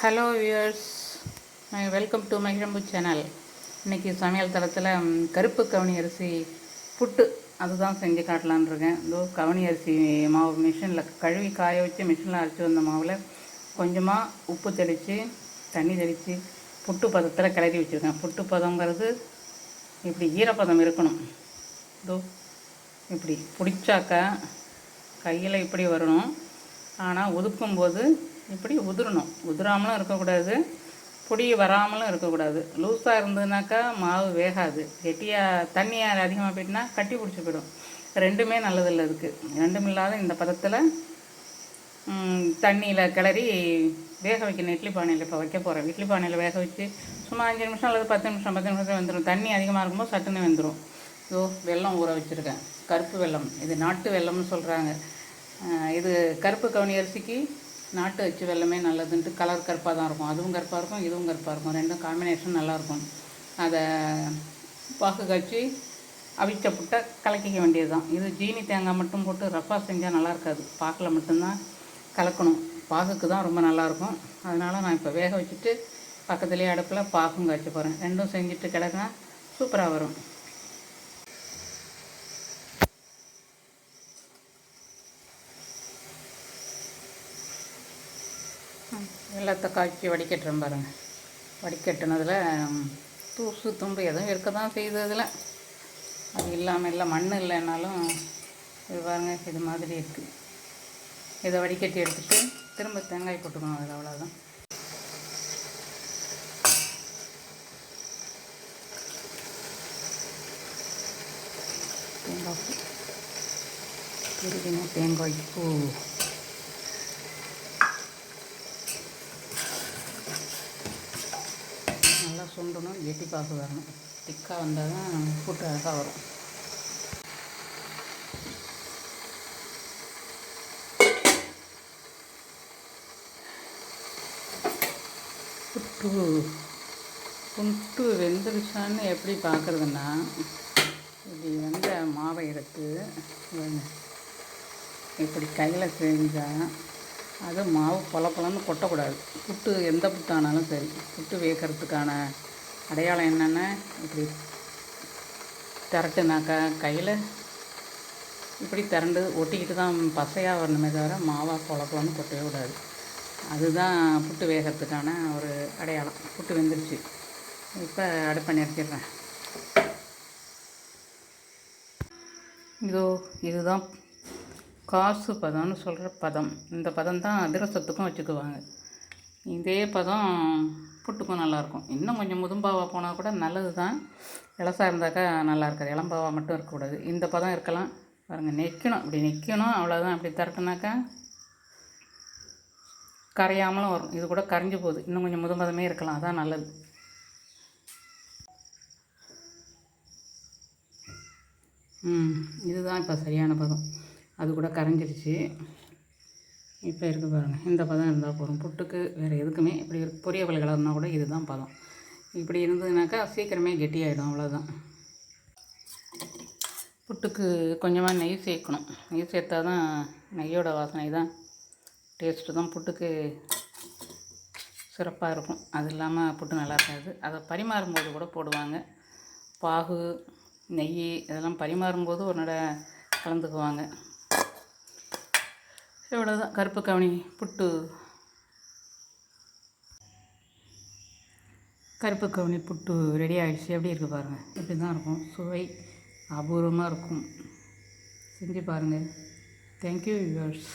Hello viewers, welcome to Magizhambu channel. இன்றைக்கி சமையல் தளத்தில் கருப்பு கவுனி அரிசி புட்டு அதுதான் செஞ்சு காட்டலான் இருக்கேன். இதோ கவுனி அரிசி மாவு மிஷினில் கழுவி காய வச்சு மிஷினில் அரைச்சி வந்த மாவில் கொஞ்சமாக உப்பு தெளித்து தண்ணி தெளித்து புட்டு பதத்தில் கிளறி வச்சுருக்கேன். புட்டு பதங்கிறது இப்படி ஈரப்பதம் இருக்கணும். இதோ இப்படி பிடிச்சாக்கா கையில் இப்படி வரணும். ஆனால் உதுக்கும்போது இப்படி உதிரணும். உதிராமலும் இருக்கக்கூடாது, பொடி வராமலும் இருக்கக்கூடாது. லூஸாக இருந்ததுனாக்கா மாவு வேகாது. கெட்டியாக தண்ணியாக அதிகமாக போயிட்டுனா கட்டி பிடிச்சி போயிடும். ரெண்டுமே நல்லதில்லை. அதுக்கு ரெண்டும் இல்லாத இந்த பதத்தில் தண்ணியில் கிளறி வேக வைக்கணும். இட்லி பானையில் இப்போ வைக்க போகிறேன். இட்லி பானையில் வேக வச்சு சும்மா 5 நிமிஷம் அல்லது 10 நிமிஷத்தில் வெந்துடும். தண்ணி அதிகமாக இருக்கும்போது சட்டுன்னு வெந்துடும். ஸோ வெல்லம் ஊற வச்சுருக்கேன். கருப்பு வெல்லம், இது நாட்டு வெல்லம்னு சொல்கிறாங்க. இது கருப்பு கவுனி அரிசிக்கு நாட்டு அச்சு வெல்லமே நல்லதுன்ட்டு. கலர் கருப்பாக தான் இருக்கும். அதுவும் கருப்பாக இருக்கும், இதுவும் கருப்பாக இருக்கும். ரெண்டும் காம்பினேஷன் நல்லாயிருக்கும். அதை பாகு காய்ச்சி அவிச்ச புட்டை கலக்கிக்க வேண்டியது தான். இது ஜீனி தேங்காய் மட்டும் போட்டு ரஃபாக செஞ்சால் நல்லா இருக்காது. பாகில் மட்டும்தான் கலக்கணும். பாகுக்கு தான் ரொம்ப நல்லாயிருக்கும். அதனால் நான் இப்போ வேக வச்சுட்டு பக்கத்துலேயே அடுப்பில் பாகும் காய்ச்சி போகிறேன். ரெண்டும் செஞ்சுட்டு கிடக்குனா சூப்பராக வரும். வெள்ளத்தை காய்ச்சி வடிகட்டுறேன் பாருங்கள். வடிகட்டுனதில் தூசு தும்பு எதுவும் இருக்க தான் செய்யுது. அதில் அது இல்லாமல் இல்லை, மண் இல்லைன்னாலும் இது பாருங்கள், இது மாதிரி இருக்குது. இதை வடிகட்டி எடுத்துகிட்டு திரும்ப தேங்காய் போட்டுக்கணும். அதில் அவ்வளோதான். தேங்காய் பூ திருவின தேங்காய் பூ நல்லா சுண்டணும். எட்டி பாகு வரணும். திக்காக வந்தால் தான் புட்டு அழகாக வரும். புட்டு வெந்துருச்சான்னு எப்படி பார்க்குறதுன்னா, இப்படி வெந்த மாவை எடுத்து இப்படி கையில் செஞ்சால் அது மாவு பொலன்னு கொட்டக்கூடாது. புட்டு எந்த புட்டானாலும் சரி, புட்டு வேகிறதுக்கான அடையாளம் என்னென்னா, இப்படி திரட்டுனாக்கா கையில் இப்படி திரண்டு ஒட்டிக்கிட்டு தான் பசையாக வரணுமே தவிர மாவாக பொலன்னு கொட்டவே கூடாது. அதுதான் புட்டு வேகிறதுக்கான ஒரு அடையாளம். புட்டு வெந்துருச்சு. இப்போ அடுப்பை நிறுத்திடுறேன். இதுதான் காசு பதம்னு சொல்கிற பதம். இந்த பதம் தான் அதிரசத்துக்கும் வச்சுக்குவாங்க. இதே பதம் புட்டுக்கும் நல்லாயிருக்கும். இன்னும் கொஞ்சம் முதும்பாவாக போனால் கூட நல்லது தான். இலசாக இருந்தாக்கா நல்லா இருக்காது. இளம்பாவாக மட்டும் இருக்கக்கூடாது. இந்த பதம் இருக்கலாம் பாருங்கள். நிற்கணும், இப்படி நிற்கணும், அவ்வளோதான். இப்படி திரட்டுனாக்கா கரையாமலும் வரும். இது கூட கரைஞ்சி போகுது. இன்னும் கொஞ்சம் முதும்பதமே இருக்கலாம், அதான் நல்லது. இதுதான் இப்போ சரியான பதம். அது கூட கரைஞ்சிருச்சு. இப்போ இருக்குது பாருங்கள். இந்த பதம் இருந்தால் போதும். புட்டுக்கு வேறு எதுக்குமே இப்படி பொரியல் கலர்னா கூட இதுதான் பதம். இப்படி இருந்ததுனாக்கா சீக்கிரமே கெட்டியாகிடும், அவ்வளோதான். புட்டுக்கு கொஞ்சமாக நெய் சேர்க்கணும். நெய் சேர்த்தா தான் நெய்யோட வாசனை தான் டேஸ்ட்டு தான் புட்டுக்கு சிறப்பாக இருக்கும். அது இல்லாமல் புட்டு நல்லா இருக்காது. அதை பரிமாறும்போது கூட போடுவாங்க. பாகு, நெய் இதெல்லாம் பரிமாறும்போது ஒரு நட கலந்துக்குவாங்க. இவ்வளோதான். கருப்பு கவுனி புட்டு, கருப்பு கவுனி புட்டு ரெடி ஆகிடுச்சு. எப்படி இருக்குது பாருங்கள். இப்படி தான் இருக்கும். சுவை அபூர்வமாக இருக்கும். செஞ்சு பாருங்கள். Thank you viewers.